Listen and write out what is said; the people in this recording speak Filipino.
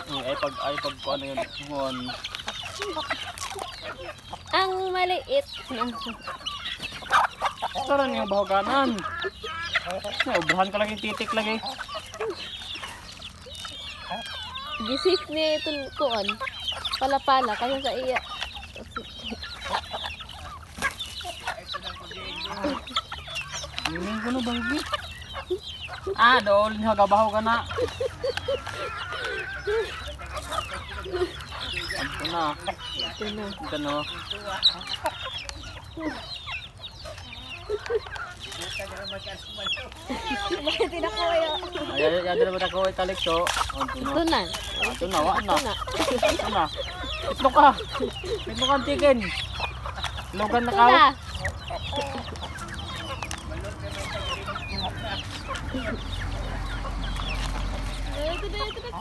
Ay pag ano yun. Ngon. Ang maliit. Tara niyo bahuganan. Ubrahan ka lang yung titik lagi. Gisip ni itong kuon. Pala-pala. Kaya sa iya. Miming ko na bagi. Doon hagabaho ka na. Ito na. Ito na. Ito na. Bakit tinakuya? Ay, dala mo ako italik so. Ito na. Ito na, wala na. Ito na. Ito na. Ito ka. Ito ka antikin. Logan na Ito ka. na. Ito na.